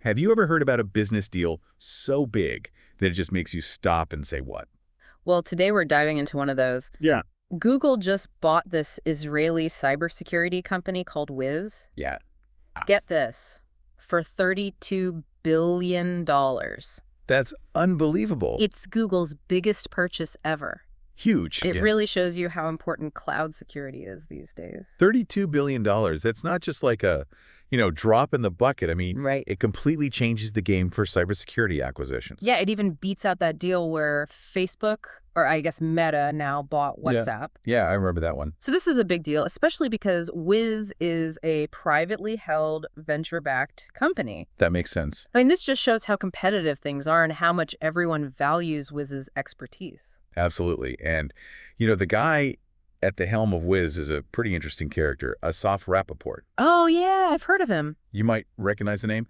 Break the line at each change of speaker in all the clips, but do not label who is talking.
Have you ever heard about a business deal so big that it just makes you stop and say what?
Well, today we're diving into one of those.
Yeah.
Google just bought this Israeli cybersecurity company called Wiz.
Yeah.
Get this, for $32 billion.
That's unbelievable.
It's Google's biggest purchase ever.
Huge.
It
Yeah.
really shows you how important cloud security is these days.
$32 billion. That's not just like a, drop in the bucket. I mean,
Right.
it completely changes the game for cybersecurity acquisitions.
Yeah, it even beats out that deal where Facebook, or I guess Meta now bought
Yeah.
WhatsApp.
Yeah, I remember that one.
So this is a big deal, especially because Wiz is a privately held venture-backed company.
That makes sense.
I mean, this just shows how competitive things are and how much everyone values Wiz's expertise.
Absolutely. And, the guy at the helm of Wiz is a pretty interesting character, Asaf Rappaport.
Oh, yeah, I've heard of him.
You might recognize the name.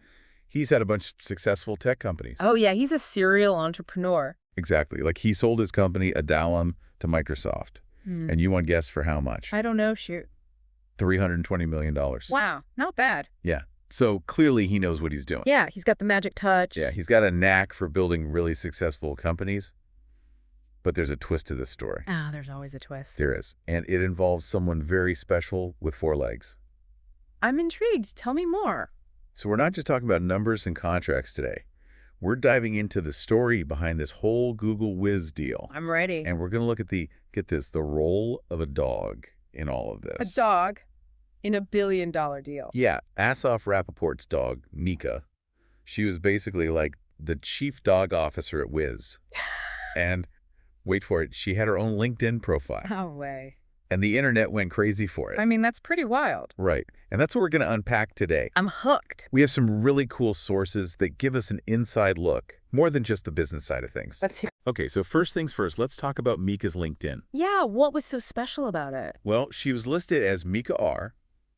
He's had a bunch of successful tech companies.
Oh, yeah, he's a serial entrepreneur.
Exactly. Like he sold his company, Adallam, to Microsoft. And you want to guess for how much?
I don't know, shoot.
$320 million.
Wow, not bad.
Yeah. So clearly he knows what he's doing.
Yeah, he's got the magic touch.
Yeah, he's got a knack for building really successful companies. But there's a twist to this story.
Ah, there's always a twist.
There is. And it involves someone very special with 4 legs.
I'm intrigued. Tell me more.
So we're not just talking about numbers and contracts today. We're diving into the story behind this whole Google Wiz deal.
I'm ready.
And we're going to look at the role of a dog in all of
A
this.
dog in a billion-dollar deal.
Yeah, Asaf Rappaport's dog, Mika, she was basically like the chief dog officer at Wiz. And wait for it, she had her own LinkedIn profile.
No way.
And the internet went crazy for it.
I mean, that's pretty wild.
Right. And that's what we're going to unpack today.
I'm hooked.
We have some really cool sources that give us an inside look, more than just the business side of things.
Let's hear.
Okay, so first things first, let's talk about Mika's LinkedIn.
Yeah, what was so special about it?
Well, she was listed as Mika R.,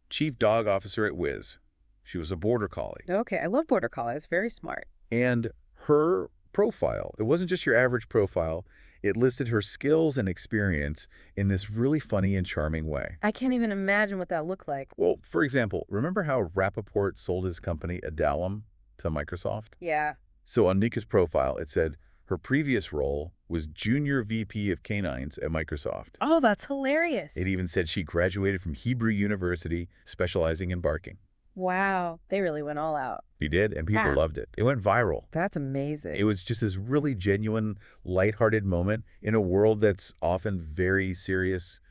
Chief Dog Officer at Wiz. She was a border collie.
Okay, I love border collies. Very smart.
And her profile, it wasn't just your average profile. It listed her skills and experience in this really funny and charming way.
I can't even imagine what that looked like.
Well, for example, remember how Rappaport sold his company Adallam to Microsoft?
Yeah.
So on Mika's profile, it said her previous role was Junior VP of Canines at Microsoft.
Oh, that's hilarious.
It even said she graduated from Hebrew University, specializing in barking.
Wow, they really went all out.
He did, and people
Yeah.
loved it. It went viral.
That's amazing.
It was just this really genuine, lighthearted moment in a world that's often very serious,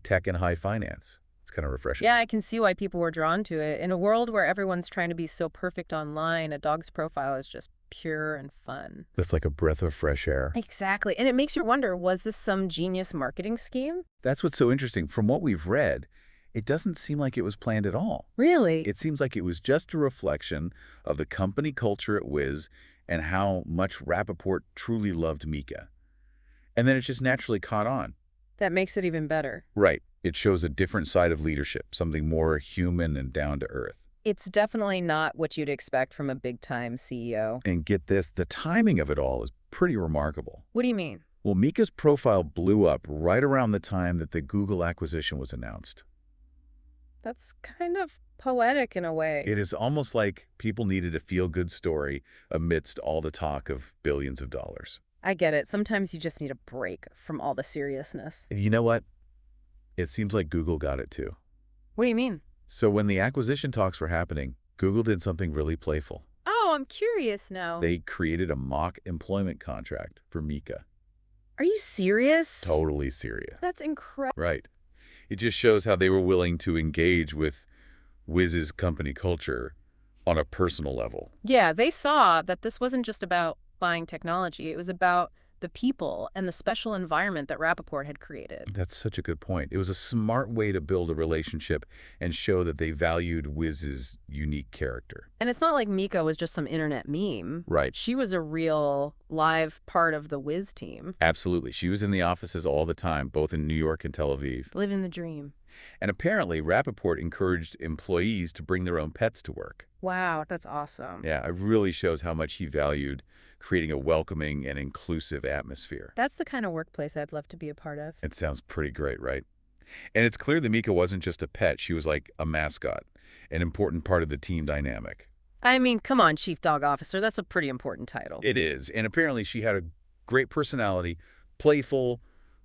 tech and high finance. It's kind of refreshing.
Yeah, I can see why people were drawn to it. In a world where everyone's trying to be so perfect online, a dog's profile is just pure and fun.
It's like a breath of fresh air.
Exactly. And it makes you wonder, was this some genius marketing scheme?
That's what's so interesting. From what we've read, it doesn't seem like it was planned at all.
Really?
It seems like it was just a reflection of the company culture at Wiz and how much Rappaport truly loved Mika. And then it just naturally caught on.
That makes it even better.
Right. It shows a different side of leadership, something more human and down to earth.
It's definitely not what you'd expect from a big-time CEO.
And get this, the timing of it all is pretty remarkable.
What do you mean?
Well, Mika's profile blew up right around the time that the Google acquisition was announced.
That's kind of poetic in a way.
It is almost like people needed a feel-good story amidst all the talk of billions of dollars.
I get it. Sometimes you just need a break from all the seriousness.
And you know what? It seems like Google got it too.
What do you mean?
So when the acquisition talks were happening, Google did something really playful.
Oh, I'm curious now.
They created a mock employment contract for Mika.
Are you serious?
Totally serious.
That's incredible.
Right. It just shows how they were willing to engage with Wiz's company culture on a personal level.
Yeah, they saw that this wasn't just about buying technology. It was about the people and the special environment that Rappaport had created.
That's such a good point. It was a smart way to build a relationship and show that they valued Wiz's unique character.
And it's not like Mika was just some internet meme.
Right.
She was a real live part of the Wiz team.
Absolutely. She was in the offices all the time, both in New York and Tel Aviv.
Living the dream.
And apparently, Rappaport encouraged employees to bring their own pets to work.
Wow, that's awesome.
Yeah, it really shows how much he valued creating a welcoming and inclusive atmosphere.
That's the kind of workplace I'd love to be a part of.
It sounds pretty great, right? And it's clear that Mika wasn't just a pet. She was like a mascot, an important part of the team dynamic.
I mean, come on, Chief Dog Officer. That's a pretty important title.
It is. And apparently she had a great personality, playful,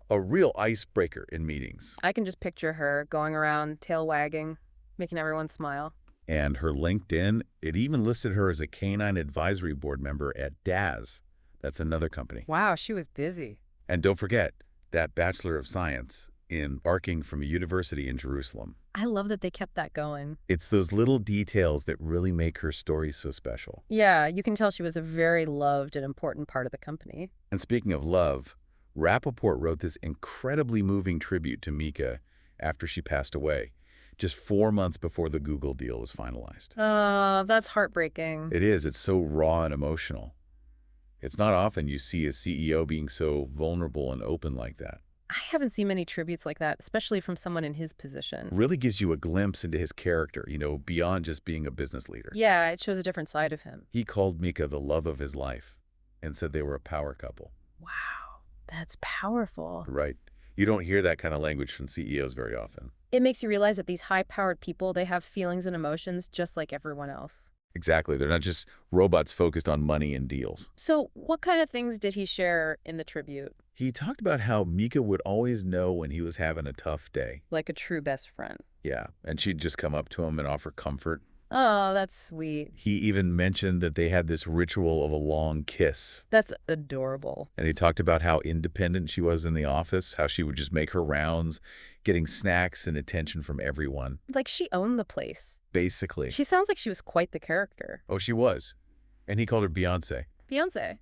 a real icebreaker in meetings.
I can just picture her going around, tail wagging, making everyone smile.
And her LinkedIn, it even listed her as a canine advisory board member at DAS. That's another company.
Wow, she was busy.
And don't forget that Bachelor of Science in Barking from a university in Jerusalem.
I love that they kept that going.
It's those little details that really make her story so special.
Yeah, you can tell she was a very loved and important part of the company.
And speaking of love, Rappaport wrote this incredibly moving tribute to Mika after she passed away, just 4 months before the Google deal was finalized.
That's heartbreaking.
It is. It's so raw and emotional. It's not often you see a CEO being so vulnerable and open like that.
I haven't seen many tributes like that, especially from someone in his position.
Really gives you a glimpse into his character, beyond just being a business leader.
Yeah, it shows a different side of him.
He called Mika the love of his life and said they were a power couple.
Wow, that's powerful.
Right. You don't hear that kind of language from CEOs very often.
It makes you realize that these high-powered people, they have feelings and emotions just like everyone else.
Exactly. They're not just robots focused on money and deals.
So what kind of things did he share in the tribute?
He talked about how Mika would always know when he was having a tough day.
Like a true best friend.
Yeah, and she'd just come up to him and offer comfort.
Oh, that's sweet.
He even mentioned that they had this ritual of a long kiss.
That's adorable.
And he talked about how independent she was in the office, how she would just make her rounds, getting snacks and attention from everyone.
Like she owned the place.
Basically.
She sounds like she was quite the character.
Oh, she was. And he called her Beyonce.
Beyonce.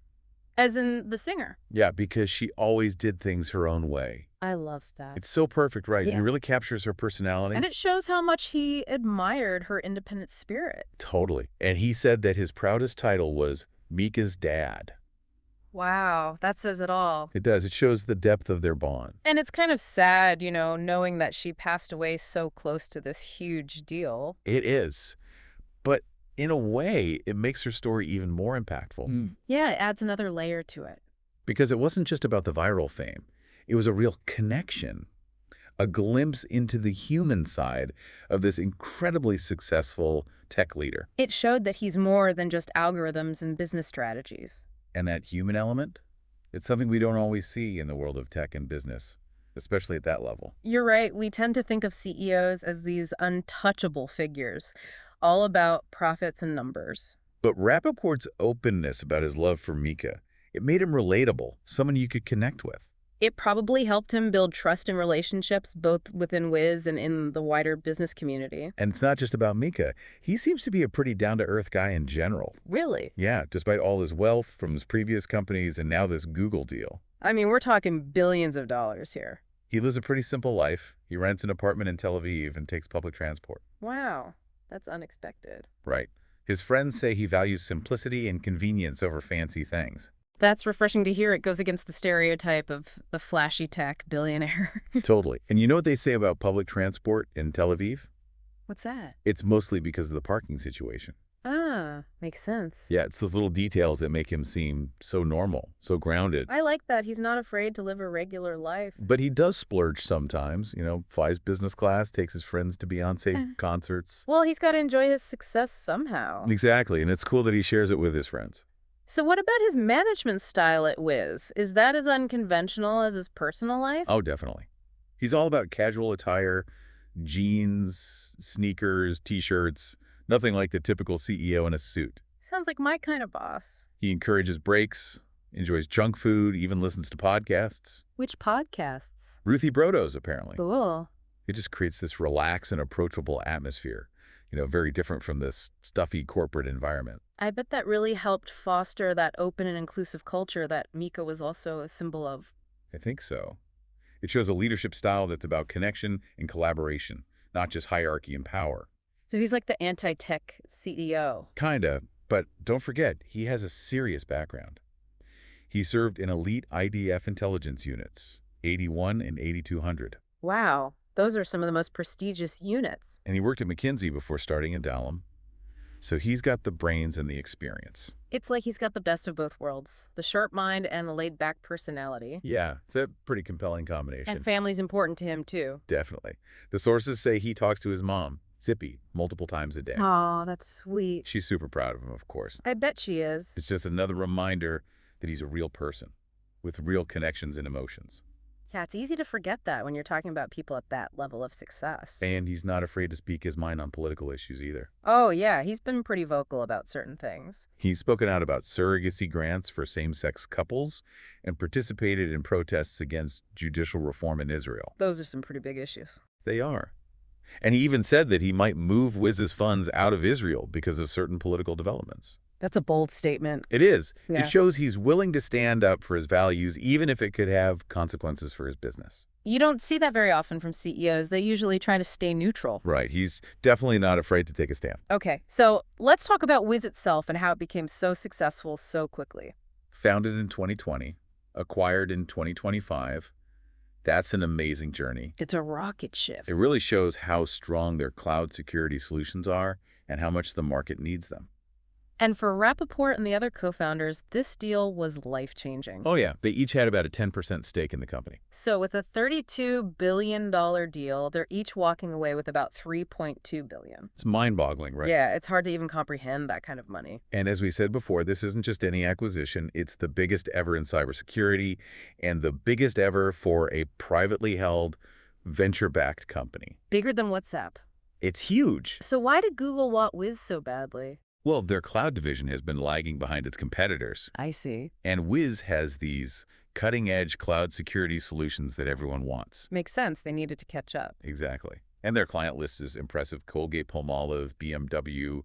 As in the singer.
Yeah, because she always did things her own way.
I love that.
It's so perfect, right?
Yeah.
It really captures her personality.
And it shows how much he admired her independent spirit.
Totally. And he said that his proudest title was Mika's dad.
Wow, that says it all.
It does. It shows the depth of their bond.
And it's kind of sad, knowing that she passed away so close to this huge deal.
It is. But in a way, it makes her story even more impactful.
Yeah, it adds another layer to it.
Because it wasn't just about the viral fame. It was a real connection, a glimpse into the human side of this incredibly successful tech leader.
It showed that he's more than just algorithms and business strategies.
And that human element, it's something we don't always see in the world of tech and business, especially at that level.
You're right. We tend to think of CEOs as these untouchable figures, all about profits and numbers.
But Rappaport's openness about his love for Mika, it made him relatable, someone you could connect with.
It probably helped him build trust in relationships, both within Wiz and in the wider business community.
And it's not just about Mika. He seems to be a pretty down-to-earth guy in general.
Really?
Yeah, despite all his wealth from his previous companies and now this Google deal.
I mean, we're talking billions of dollars here.
He lives a pretty simple life. He rents an apartment in Tel Aviv and takes public transport.
Wow, that's unexpected.
Right. His friends say he values simplicity and convenience over fancy things.
That's refreshing to hear. It goes against the stereotype of the flashy tech billionaire.
Totally. And you know what they say about public transport in Tel Aviv?
What's that?
It's mostly because of the parking situation.
Ah, makes sense.
Yeah, it's those little details that make him seem so normal, so grounded.
I like that. He's not afraid to live a regular life.
But he does splurge sometimes, flies business class, takes his friends to Beyonce concerts.
Well, he's got to enjoy his success somehow.
Exactly, and it's cool that he shares it with his friends.
So what about his management style at Wiz? Is that as unconventional as his personal life?
Oh, definitely. He's all about casual attire, jeans, sneakers, T-shirts, nothing like the typical CEO in a suit.
Sounds like my kind of boss.
He encourages breaks, enjoys junk food, even listens to podcasts.
Which podcasts?
Ruthie Brodo's, apparently.
Cool.
It just creates this relaxed and approachable atmosphere, very different from this stuffy corporate environment.
I bet that really helped foster that open and inclusive culture that Mika was also a symbol of.
I think so. It shows a leadership style that's about connection and collaboration, not just hierarchy and power.
So he's like the anti-tech CEO.
Kinda, but don't forget, he has a serious background. He served in elite IDF intelligence units, 81 and 8200.
Wow, those are some of the most prestigious units.
And he worked at McKinsey before starting at Dallam. So he's got the brains and the experience.
It's like he's got the best of both worlds, the sharp mind and the laid-back personality.
Yeah, it's a pretty compelling combination.
And family's important to him, too.
Definitely. The sources say he talks to his mom, Zippy, multiple times a day.
Oh, that's sweet.
She's super proud of him, of course.
I bet she is.
It's just another reminder that he's a real person with real connections and emotions.
Yeah, it's easy to forget that when you're talking about people at that level of success.
And he's not afraid to speak his mind on political issues either.
Oh, yeah, he's been pretty vocal about certain things.
He's spoken out about surrogacy grants for same-sex couples and participated in protests against judicial reform in Israel.
Those are some pretty big issues.
They are. And he even said that he might move Wiz's funds out of Israel because of certain political developments.
That's a bold statement.
It is.
Yeah.
It shows he's willing to stand up for his values, even if it could have consequences for his business.
You don't see that very often from CEOs. They usually try to stay neutral.
Right. He's definitely not afraid to take a stand.
Okay, so let's talk about Wiz itself and how it became so successful so quickly.
Founded in 2020, acquired in 2025. That's an amazing journey.
It's a rocket ship.
It really shows how strong their cloud security solutions are and how much the market needs them.
And for Rappaport and the other co-founders, this deal was life-changing.
Oh, yeah. They each had about a 10% stake in the company.
So with a $32 billion deal, they're each walking away with about $3.2 billion.
It's mind-boggling, right?
Yeah, it's hard to even comprehend that kind of money.
And as we said before, this isn't just any acquisition. It's the biggest ever in cybersecurity and the biggest ever for a privately held, venture-backed company.
Bigger than WhatsApp.
It's huge.
So why did Google want Wiz so badly?
Well, their cloud division has been lagging behind its competitors.
I see.
And Wiz has these cutting-edge cloud security solutions that everyone wants.
Makes sense. They needed to catch up.
Exactly. And their client list is impressive. Colgate-Palmolive, BMW,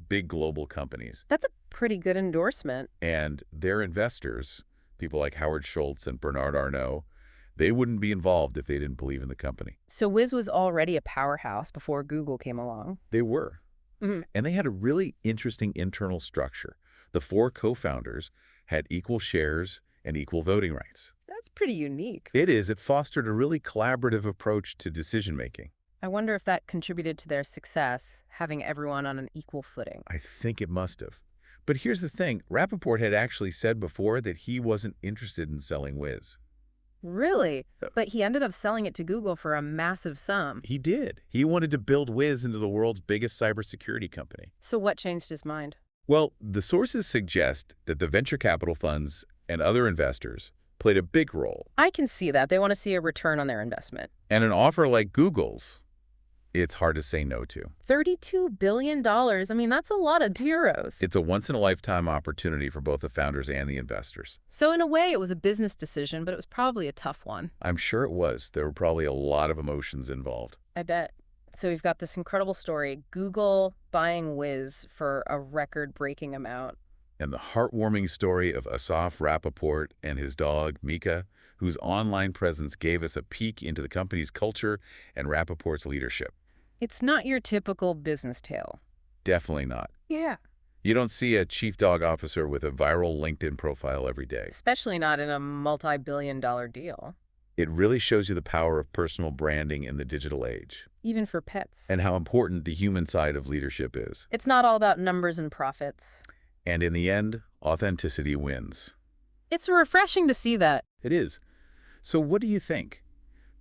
big global companies.
That's a pretty good endorsement.
And their investors, people like Howard Schultz and Bernard Arnault, they wouldn't be involved if they didn't believe in the company.
So Wiz was already a powerhouse before Google came along.
They were.
Mhm.
And they had a really interesting internal structure. The 4 co-founders had equal shares and equal voting rights.
That's pretty unique.
It is. It fostered a really collaborative approach to decision-making.
I wonder if that contributed to their success, having everyone on an equal footing.
I think it must have. But here's the thing. Rappaport had actually said before that he wasn't interested in selling Wiz.
Really? But he ended up selling it to Google for a massive sum.
He did. He wanted to build Wiz into the world's biggest cybersecurity company.
So what changed his mind?
Well, the sources suggest that the venture capital funds and other investors played a big role.
I can see that. They want to see a return on their investment.
And an offer like Google's, it's hard to say no to.
$32 billion. I mean, that's a lot of euros.
It's a once-in-a-lifetime opportunity for both the founders and the investors.
So in a way, it was a business decision, but it was probably a tough one.
I'm sure it was. There were probably a lot of emotions involved.
I bet. So we've got this incredible story, Google buying Wiz for a record-breaking amount.
And the heartwarming story of Asaf Rappaport and his dog, Mika, whose online presence gave us a peek into the company's culture and Rappaport's leadership.
It's not your typical business tale.
Definitely not.
Yeah.
You don't see a chief dog officer with a viral LinkedIn profile every day.
Especially not in a multi-billion-dollar deal.
It really shows you the power of personal branding in the digital age.
Even for pets.
And how important the human side of leadership is.
It's not all about numbers and profits.
And in the end, authenticity wins.
It's refreshing to see that.
It is. So what do you think?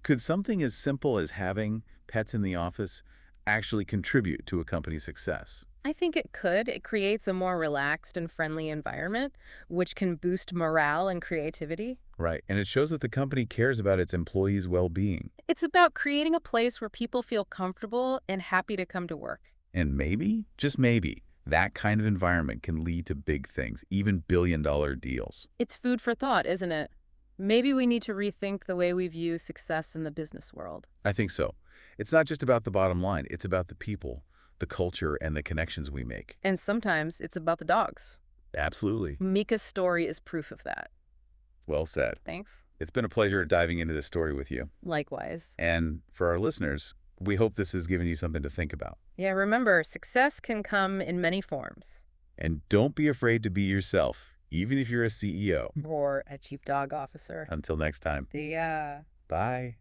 Could something as simple as having pets in the office actually contribute to a company's success?
I think it could. It creates a more relaxed and friendly environment, which can boost morale and creativity.
Right. And it shows that the company cares about its employees' well-being.
It's about creating a place where people feel comfortable and happy to come to work.
And maybe, just maybe, that kind of environment can lead to big things, even billion-dollar deals.
It's food for thought, isn't it? Maybe we need to rethink the way we view success in the business world.
I think so. It's not just about the bottom line. It's about the people, the culture, and the connections we make.
And sometimes it's about the dogs.
Absolutely.
Mika's story is proof of that.
Well said.
Thanks.
It's been a pleasure diving into this story with you.
Likewise.
And for our listeners, we hope this has given you something to think about.
Yeah, remember, success can come in many forms.
And don't be afraid to be yourself, even if you're a CEO.
Or a chief dog officer.
Until next time.
Yeah.
Bye.